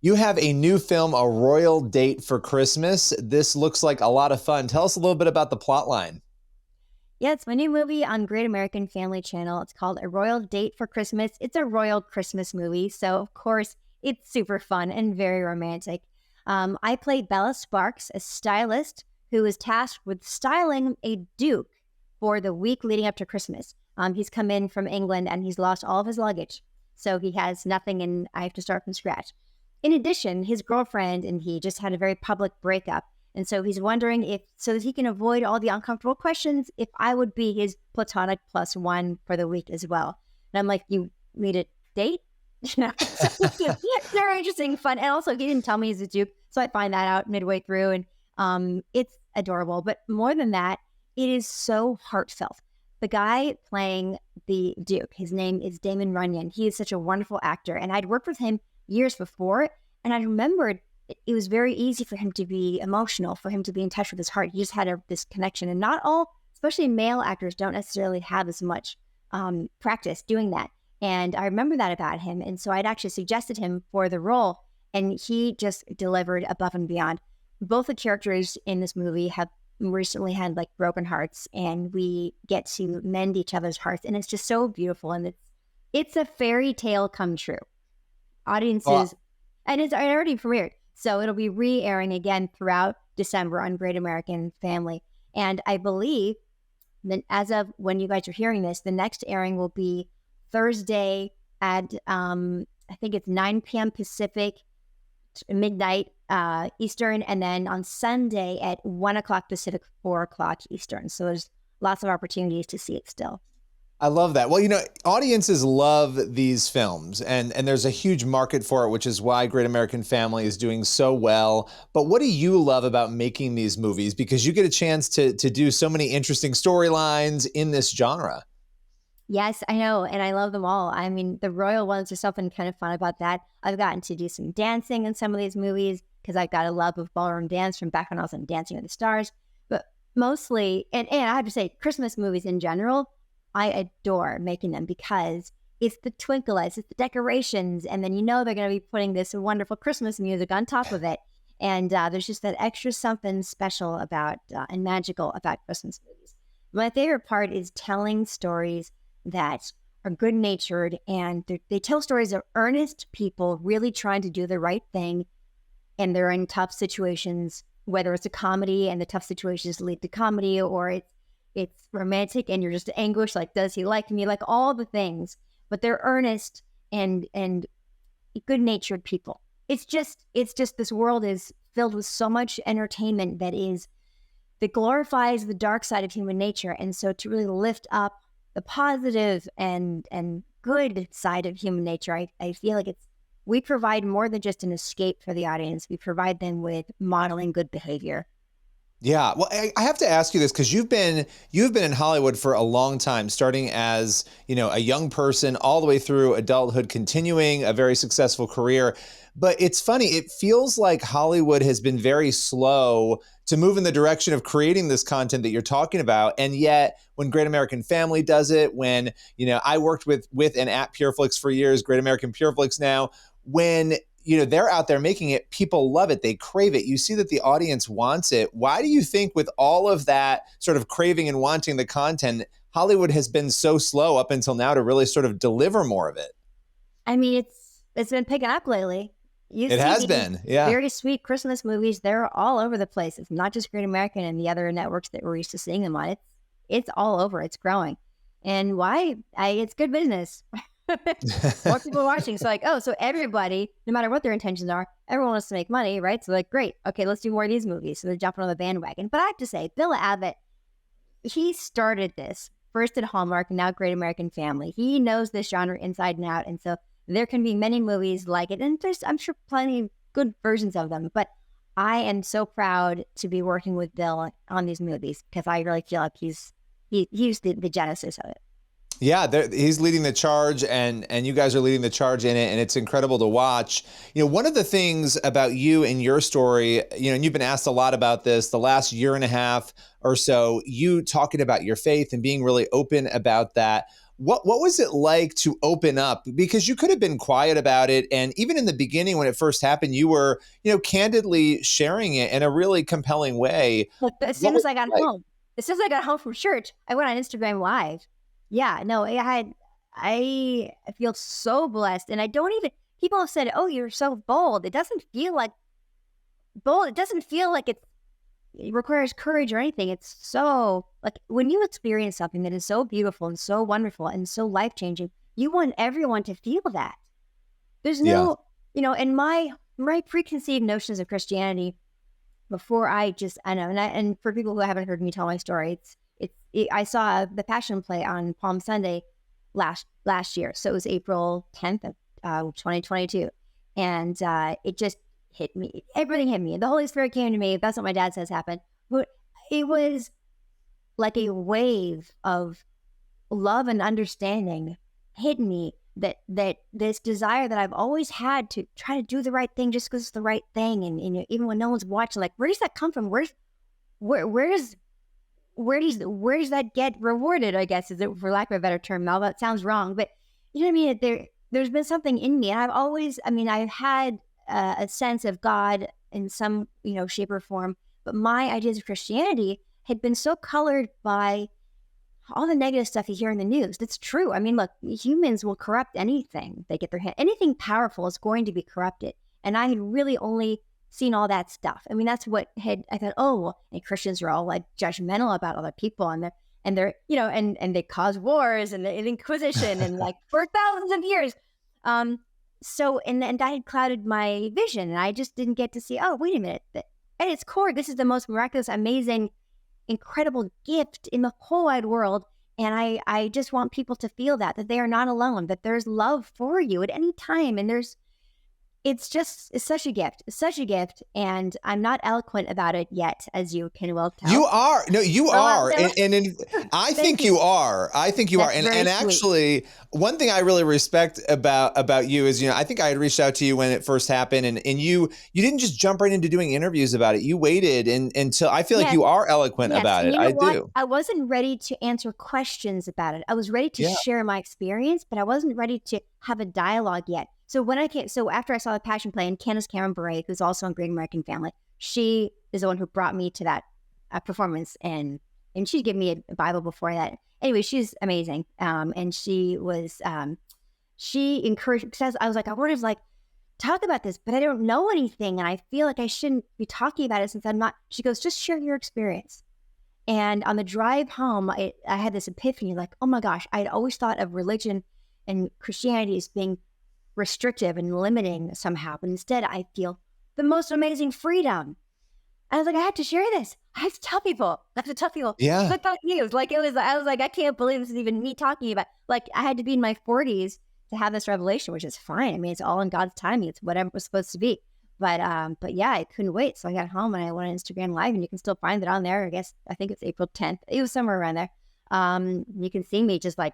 You have a new film, A Royal Date for Christmas. This looks like a lot of fun. Tell us a little bit about the plot line. Yeah, it's my new movie on Great American Family Channel. It's called A Royal Date for Christmas. It's a royal Christmas movie, so of course it's super fun and very romantic. I play Bella Sparks, a stylist who is tasked with styling a duke for the week leading up to Christmas. He's come in from England and he's lost all of his luggage, so he has nothing, and I have to start from scratch. In addition, his girlfriend and he just had a very public breakup. And so he's wondering if, so that he can avoid all the uncomfortable questions, if I would be his platonic plus one for the week as well. And I'm like, you need a date? Very interesting, fun. And also, he didn't tell me he's a duke. So I find that out midway through. And it's adorable. But more than that, it is so heartfelt. The guy playing the duke, his name is Damon Runyon. He is such a wonderful actor. And I'd worked with him years before. And I remembered it was very easy for him to be emotional, for him to be in touch with his heart. He just had this connection. And not all, especially male actors, don't necessarily have as much practice doing that. And I remember that about him. And so I'd actually suggested him for the role, and he just delivered above and beyond. Both the characters in this movie have recently had like broken hearts, and we get to mend each other's hearts. And it's just so beautiful. And it's a fairy tale come true. Audiences, and it already premiered. So it'll be re-airing again throughout December on Great American Family. And I believe that as of when you guys are hearing this, the next airing will be Thursday at, I think it's 9 p.m. Pacific, midnight Eastern, and then on Sunday at 1 o'clock Pacific, 4 o'clock Eastern. So there's lots of opportunities to see it still. I love that. Well, audiences love these films, and there's a huge market for it, which is why Great American Family is doing so well. But what do you love about making these movies? Because you get a chance to do so many interesting storylines in this genre. Yes, I know. And I love them all. I mean, the royal ones are something kind of fun about that. I've gotten to do some dancing in some of these movies because I've got a love of ballroom dance from back when I was on Dancing with the Stars. But mostly, and I have to say, Christmas movies in general, I adore making them because it's the twinkle lights, it's the decorations, and then they're going to be putting this wonderful Christmas music on top of it. And there's just that extra something special about and magical about Christmas movies. My favorite part is telling stories that are good-natured, and they tell stories of earnest people really trying to do the right thing, and they're in tough situations, whether it's a comedy and the tough situations lead to comedy, or it's romantic and you're just anguished, like, does he like me? Like all the things, but they're earnest and good-natured people. It's just this world is filled with so much entertainment that glorifies the dark side of human nature. And so to really lift up the positive and good side of human nature, I feel like we provide more than just an escape for the audience. We provide them with modeling good behavior. Yeah, well, I have to ask you this because you've been in Hollywood for a long time, starting as a young person all the way through adulthood, continuing a very successful career. But it's funny, it feels like Hollywood has been very slow to move in the direction of creating this content that you're talking about. And yet, when Great American Family does it, when I worked with and at PureFlix for years, Great American PureFlix now, when they're out there making it, people love it, they crave it. You see that the audience wants it. Why do you think, with all of that sort of craving and wanting the content, Hollywood has been so slow up until now to really sort of deliver more of it? I mean, it's been picking up lately. It has been, yeah. Very sweet Christmas movies. They're all over the place. It's not just Great American and the other networks that we're used to seeing them on. It's all over. It's growing. And why? It's good business. More people watching. So so everybody, no matter what their intentions are, everyone wants to make money, right? So great. Okay, let's do more of these movies. So they're jumping on the bandwagon. But I have to say, Bill Abbott, he started this first at Hallmark and now Great American Family. He knows this genre inside and out. And so there can be many movies like it. And there's, I'm sure, plenty of good versions of them. But I am so proud to be working with Bill on these movies because I really feel like he's the genesis of it. Yeah, he's leading the charge, and you guys are leading the charge in it, and it's incredible to watch. One of the things about you and your story, and you've been asked a lot about this the last year and a half or so, you talking about your faith and being really open about that. what was it like to open up? Because you could have been quiet about it. And even in the beginning, when it first happened, you were, candidly sharing it in a really compelling way. Look, as What soon was as I got it like? home, as soon as I got home from church, I went on Instagram Live. Yeah, no, I feel so blessed. And I don't even, people have said, oh, you're so bold. It doesn't feel like bold. It doesn't feel like it requires courage or anything. It's so, like, when you experience something that is so beautiful and so wonderful and so life changing, you want everyone to feel that. There's Yeah. no, and my preconceived notions of Christianity before I know, and for people who haven't heard me tell my story, I saw the Passion Play on Palm Sunday last year, so it was April 10th of 2022, and it just hit me. Everything hit me. The Holy Spirit came to me. That's what my dad says happened. But it was like a wave of love and understanding hit me, that this desire that I've always had to try to do the right thing just because it's the right thing, and even when no one's watching, like, where does that come from? Where does that get rewarded? I guess, is it, for lack of a better term. Now that sounds wrong, but you know what I mean. There's been something in me, and I've had a sense of God in some shape or form, but my ideas of Christianity had been so colored by all the negative stuff you hear in the news. That's true. I mean, look, humans will corrupt anything they get their hand. Anything powerful is going to be corrupted. And I had really only seen all that stuff. I mean, that's what I thought, oh, well, and Christians are all like judgmental about other people, and they're and they cause wars and the Inquisition and like for thousands of years. So and that had clouded my vision, and I just didn't get to see, oh, wait a minute. At its core, this is the most miraculous, amazing, incredible gift in the whole wide world. And I just want people to feel that they are not alone, that there's love for you at any time. And it's such a gift. It's such a gift. And I'm not eloquent about it yet, as you can well tell. You are. No, you are. No. I think you are. I think you are. That's And very sweet. actually, one thing I really respect about you is, I think I had reached out to you when it first happened, and you didn't just jump right into doing interviews about it. You waited until I feel like Yes. you are eloquent Yes. about And it. you know I what? do. I wasn't ready to answer questions about it. I was ready to Yeah. share my experience, but I wasn't ready to have a dialogue yet. So after I saw the Passion Play, and Candace Cameron Bure, who's also on Great American Family, she is the one who brought me to that performance, and she'd given me a Bible before that. Anyway, she's amazing. And she was, she encouraged, because I was like, I want to talk about this, but I don't know anything, and I feel like I shouldn't be talking about it since I'm not. She goes, just share your experience. And on the drive home, I had this epiphany, like, oh my gosh, I'd always thought of religion and Christianity as being restrictive and limiting somehow, but instead I feel the most amazing freedom. I was like, I have to share this. I have to tell people. I have to tell people. Yeah. It's like news. I was like, I can't believe this is even me talking about. Like, I had to be in my 40s to have this revelation, which is fine. I mean, it's all in God's timing. It's whatever it was supposed to be. But yeah, I couldn't wait. So I got home and I went on Instagram Live, and you can still find it on there. I think it's April 10th. It was somewhere around there. You can see me just like.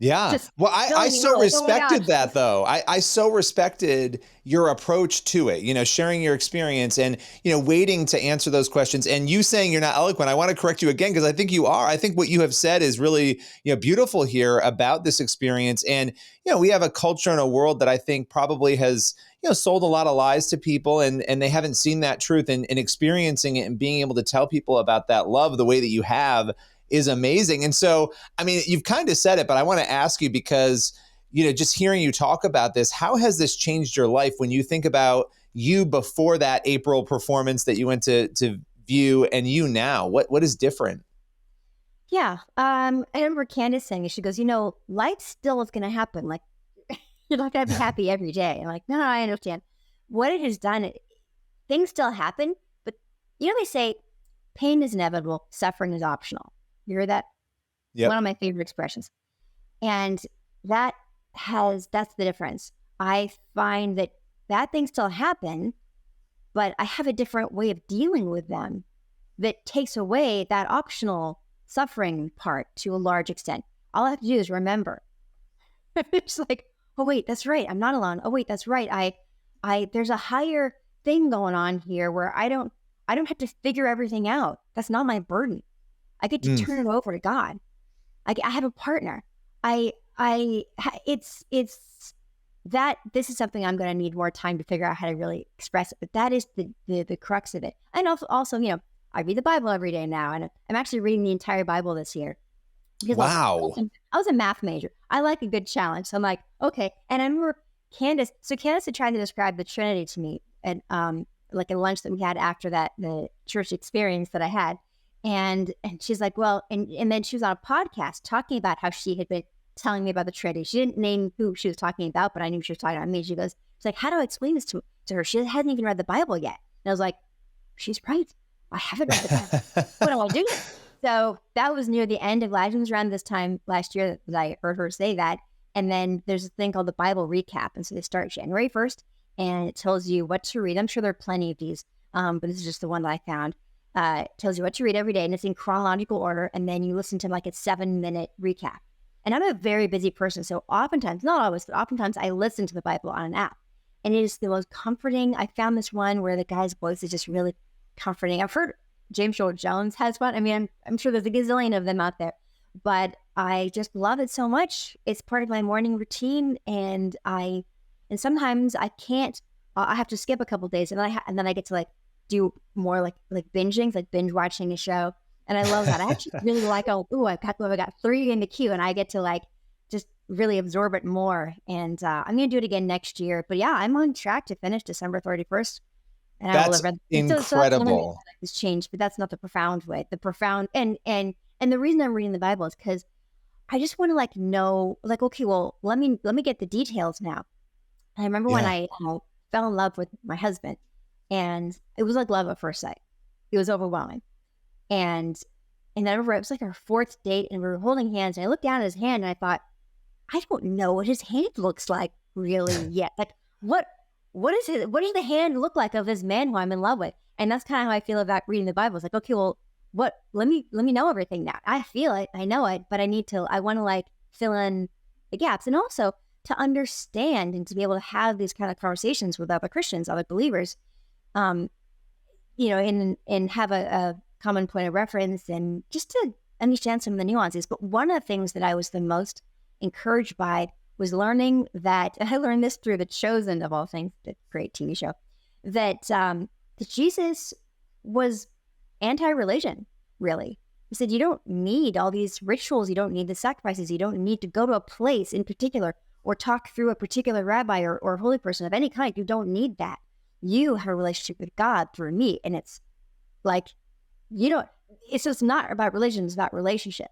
Yeah. Well, I so respected that, though. I so respected your approach to it, sharing your experience and, waiting to answer those questions. And you saying you're not eloquent, I want to correct you again, because I think you are. I think what you have said is really, beautiful here about this experience. And, we have a culture and a world that I think probably has, sold a lot of lies to people, and they haven't seen that truth, and experiencing it and being able to tell people about that love the way that you have is amazing. And so, I mean, you've kind of said it, but I want to ask you, because, just hearing you talk about this, how has this changed your life when you think about you before that April performance that you went to view, and you now? What is different? Yeah. I remember Candace saying, she goes, life still is going to happen. Like, you're not going to be happy every day. I'm like, no, I understand. What it has done, things still happen, but they say pain is inevitable, suffering is optional. You heard that? Yep. One of my favorite expressions. And that's the difference. I find that bad things still happen, but I have a different way of dealing with them that takes away that optional suffering part to a large extent. All I have to do is remember. It's like, oh wait, that's right. I'm not alone. Oh wait, that's right. There's a higher thing going on here where I don't have to figure everything out. That's not my burden. I get to turn it over to God. I have a partner. It's that this is something I'm going to need more time to figure out how to really express it. But that is the crux of it. And also, I read the Bible every day now, and I'm actually reading the entire Bible this year because Wow. I was a math major. I like a good challenge, so I'm like, okay. And I remember Candace. So Candace had tried to describe the Trinity to me at like a lunch that we had after the church experience that I had. And she's like, well, and then she was on a podcast talking about how she had been telling me about the Trinity. She didn't name who she was talking about, but I knew she was talking about me. She's like, how do I explain this to her? She hasn't even read the Bible yet. And I was like, she's right. I haven't read the Bible. What do I do? So that was near the end of last, it was around this time last year that I heard her say that. And then there's a thing called the Bible recap. And so they start January 1st and it tells you what to read. I'm sure there are plenty of these, but this is just the one that I found. It tells you what to read every day and it's in chronological order. And then you listen to like a 7-minute recap. And I'm a very busy person. So oftentimes, not always, but oftentimes I listen to the Bible on an app. And it is the most comforting. I found this one where the guy's voice is just really comforting. I've heard James Earl Jones has one. I mean, I'm sure there's a gazillion of them out there. But I just love it so much. It's part of my morning routine. And sometimes I can't, I have to skip a couple of days. And then I get to like do more like binging, like binge watching a show. And I love that. I actually really like, I got 3 in the queue and I get to like just really absorb it more. And I'm going to do it again next year. But yeah, I'm on track to finish December 31st. And I will have read. Incredible. So has changed, but that's not the profound way. The profound and the reason I'm reading the Bible is because I just want to like know, like, okay, well, let me get the details now. And I remember when I fell in love with my husband, and it was like love at first sight. It was overwhelming. And I remember it was like our 4th date and we were holding hands and I looked down at his hand and I thought, I don't know what his hand looks like really yet. Like what does the hand look like of this man who I'm in love with? And that's kind of how I feel about reading the Bible. It's like, okay, well, let me know everything now. I feel it, I know it, but I want to like fill in the gaps and also to understand and to be able to have these kind of conversations with other Christians, other believers, and have a common point of reference and just to understand some of the nuances. But one of the things that I was the most encouraged by was learning that, and I learned this through The Chosen of all things, the great TV show, that Jesus was anti-religion, really. He said, you don't need all these rituals. You don't need the sacrifices. You don't need to go to a place in particular or talk through a particular rabbi or holy person of any kind. You don't need that. You have a relationship with God through me. And it's like, it's not about religion, it's about relationship.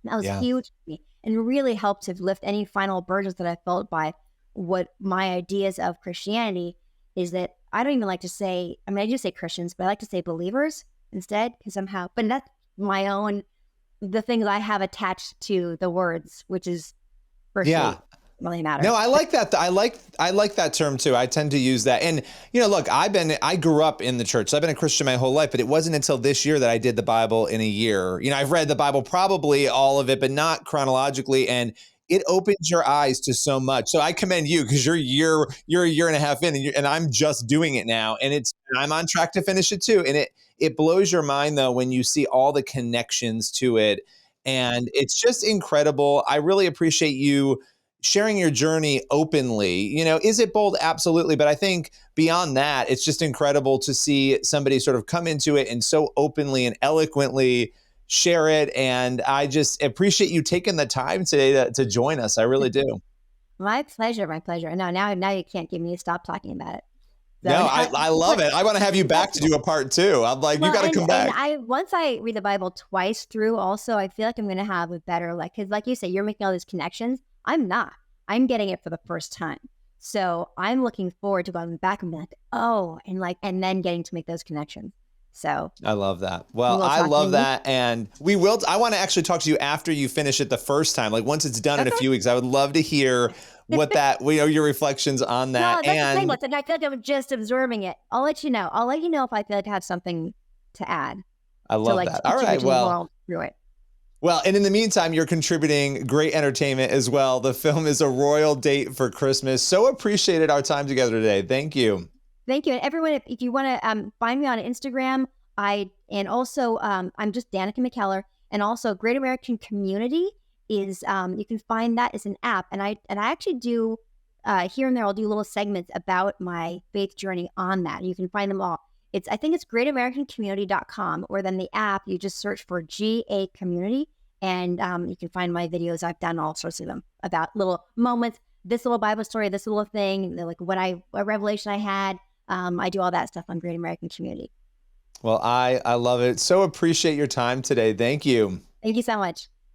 That was huge for me and really helped to lift any final burdens that I felt by what my ideas of Christianity is. That I don't even like to say, I mean, I do say Christians, but I like to say believers instead, because somehow, but that's the things I have attached to the words, which is personally really matters. No, I like that. I like that term too. I tend to use that. And, look, I grew up in the church. So I've been a Christian my whole life, but it wasn't until this year that I did the Bible in a year. I've read the Bible, probably all of it, but not chronologically. And it opens your eyes to so much. So I commend you because you're a year and a half in and I'm just doing it now. And I'm on track to finish it too. And it blows your mind though, when you see all the connections to it. And it's just incredible. I really appreciate you sharing your journey openly. Is it bold? Absolutely. But I think beyond that, it's just incredible to see somebody sort of come into it and so openly and eloquently share it. And I just appreciate you taking the time today to join us. I really do. My pleasure. My pleasure. No, now you can't get me to stop talking about it. So, no, I love it. I want to have you back to do a part 2. I'm like, you got to come back. And once I read the Bible twice through also, I feel like I'm going to have a better, because like you say, you're making all these connections. I'm not. I'm getting it for the first time. So I'm looking forward to going back and being like, oh, and then getting to make those connections. So I love that. Well, I love that. And I want to actually talk to you after you finish it the first time. Like once it's done in a few weeks, I would love to hear your reflections on that. No, that's the thing with it. I feel like I'm just absorbing it. I'll let you know. I'll let you know if I feel like I have something to add. I love that. All right. Well, through it. Well, and in the meantime, you're contributing great entertainment as well. The film is a royal date for Christmas. So appreciated our time together today. Thank you. Thank you. And everyone, if you want to find me on Instagram, I'm just Danica McKellar. And also Great American Community is, you can find that as an app. And I actually do, here and there, I'll do little segments about my faith journey on that. You can find them all. I think it's greatamericancommunity.com, or then the app, you just search for GA Community, and you can find my videos. I've done all sorts of them about little moments, this little Bible story, this little thing, like what revelation I had. I do all that stuff on Great American Community. Well, I love it. So appreciate your time today. Thank you. Thank you so much.